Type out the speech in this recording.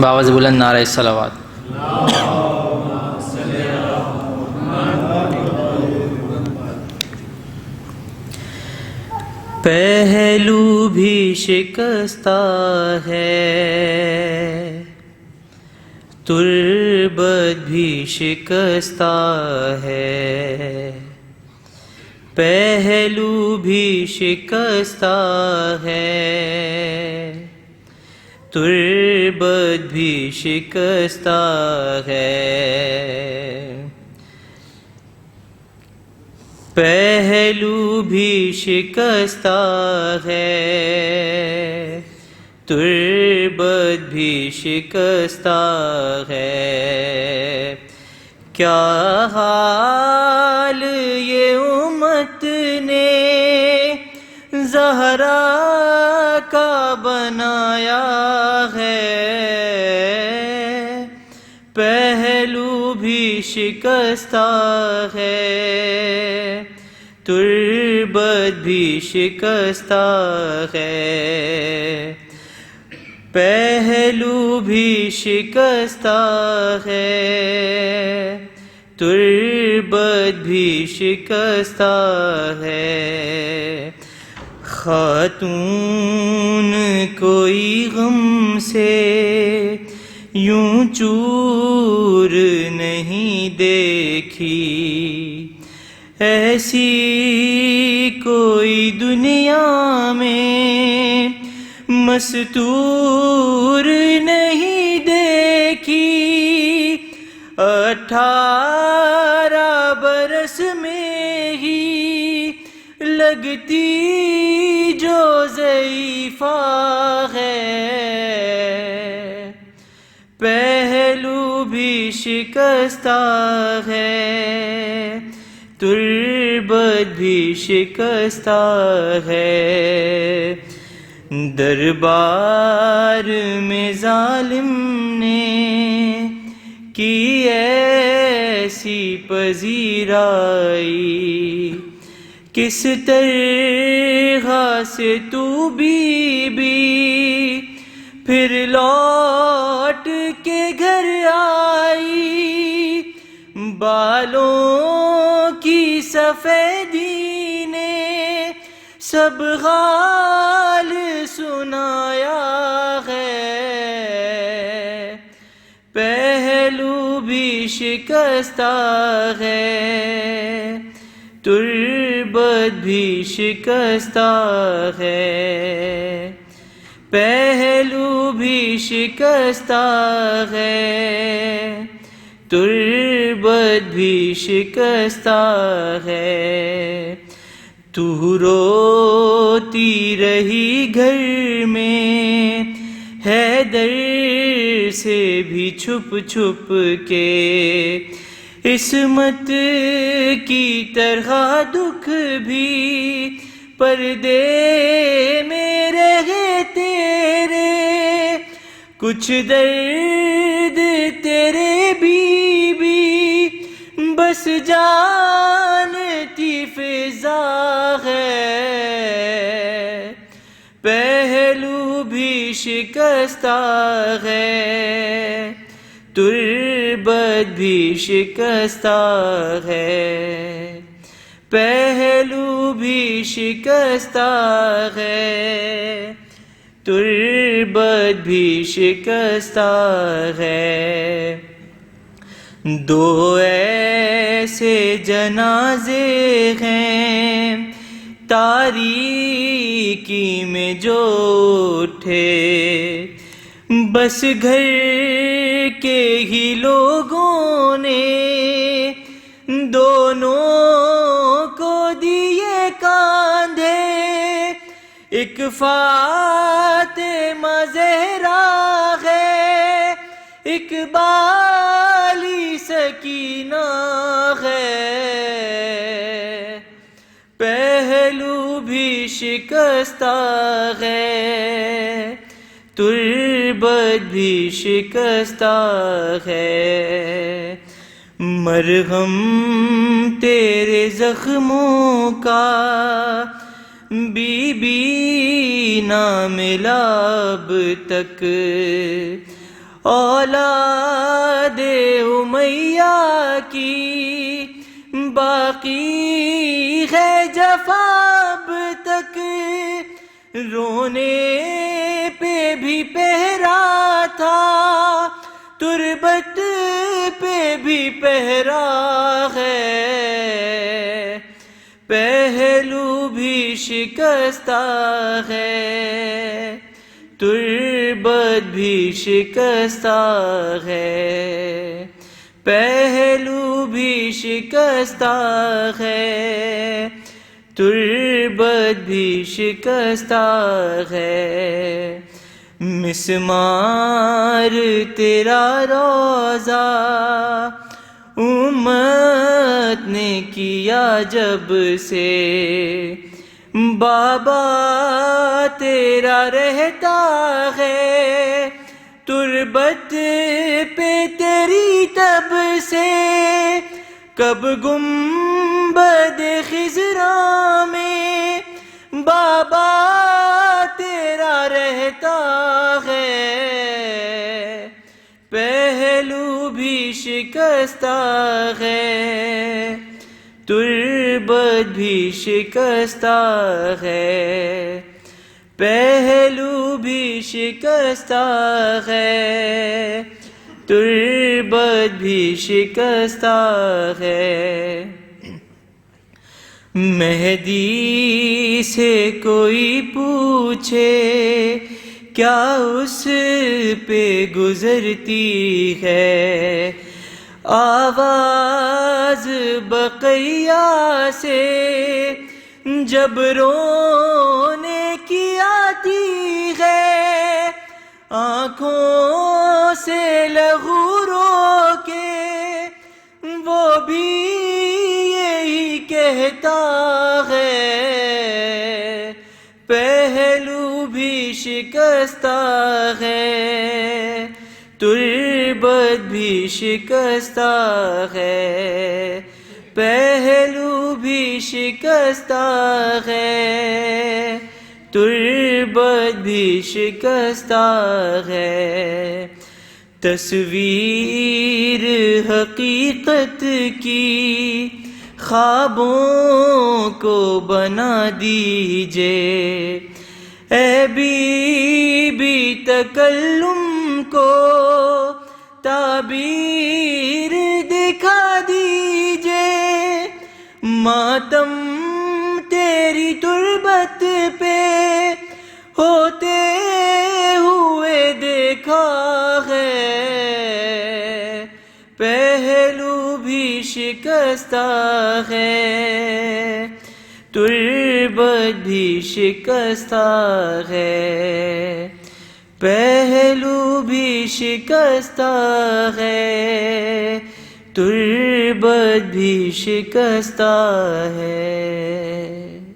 باواز بلند نعرہ صلوات۔ پہلو بھی شکستہ ہے، تربت بھی شکستہ ہے، پہلو بھی شکستہ ہے، تربت بھی شکستہ ہے، پہلو بھی شکستہ ہے، تربت بھی شکستہ ہے، کیا حال یہ امت نے زہرا کا بنایا ہے، پہلو بھی شکستہ ہے، تربت بھی شکستہ ہے، پہلو بھی شکستہ ہے، تربت بھی شکستہ ہے، خاتون کوئی غم سے یوں چور نہیں دیکھی، ایسی کوئی دنیا میں مستور نہیں دیکھی، 18 برس میں ہی لگتی جو ضعیفہ ہے، پہلو بھی شکستہ ہے، تربت بھی شکستہ ہے، دربار میں ظالم نے کی ایسی پذیرائی، کس طرح سے تو بی بی پھر لوٹ کے گھر آئی، بالوں کی سفیدی نے سب حال سنایا ہے، پہلو بھی شکستہ ہے، تربت بھی شکستہ ہے، پہلو بھی شکستہ ہے، تربت بھی شکستہ ہے، تو روتی رہی گھر میں حیدر سے بھی چھپ چھپ کے، عصمت کی طرح دکھ بھی پردے میں رہے تیرے، کچھ درد تیرے بی بی بس جانتی فضا ہے، پہلو بھی شکستہ ہے، تربت بھی شکستہ ہے، پہلو بھی شکستہ ہے، تربت بھی شکستہ ہے، دو ایسے جنازے ہیں تاریکی میں جو اٹھے، بس گھر کے ہی لوگوں نے دونوں کو دیے کاندھے، ایک فاطمہ زہرا ہے، ایک بالی سکینہ ہے، پہلو بھی شکستہ ہے، تربت بھی شکستہ ہے، مرہم تیرے زخموں کا بی بی نہ ملا اب تک، اولاد امیہ کی باقی ہے جفا اب تک، رونے پہ بھی پہرا تھا تربت پہ بھی پہرا ہے، پہلو بھی شکستہ ہے تربت بھی شکستہ ہے، پہلو بھی شکستہ ہے تربت بھی شکستہ ہے، مسمار تیرا روضہ امت نے کیا جب سے، بابا تیرا رہتا ہے تربت پہ تیری تب سے، کب گنبد خضرا میں بابا تیرا رہتا ہے، پہلو بھی شکستہ ہے تربت بھی شکستہ ہے، پہلو بھی شکستہ ہے تربت بھی شکستہ ہے، مہدی سے کوئی پوچھے کیا اس پہ گزرتی ہے، آواز بقیہ سے جب رونے کی آتی ہے، آنکھوں سے لہو رو کے وہ بھی یہی کہتا ہے، پہلو بھی شکستہ ہے تربت بھی شکستہ ہے، پہلو بھی شکستہ ہے تربت بھی شکستہ ہے، تصویر حقیقت کی خوابوں کو بنا دیجئے، اے بی بی تکلم کو تعبیر دکھا دیجئے، ماتم تیری تربت پہ ہوتے ہوئے دیکھا ہے، پہلو بھی شکستہ ہے تربت بھی شکستہ ہے، پہلو بھی شکستہ ہے تربت بھی شکستہ ہے۔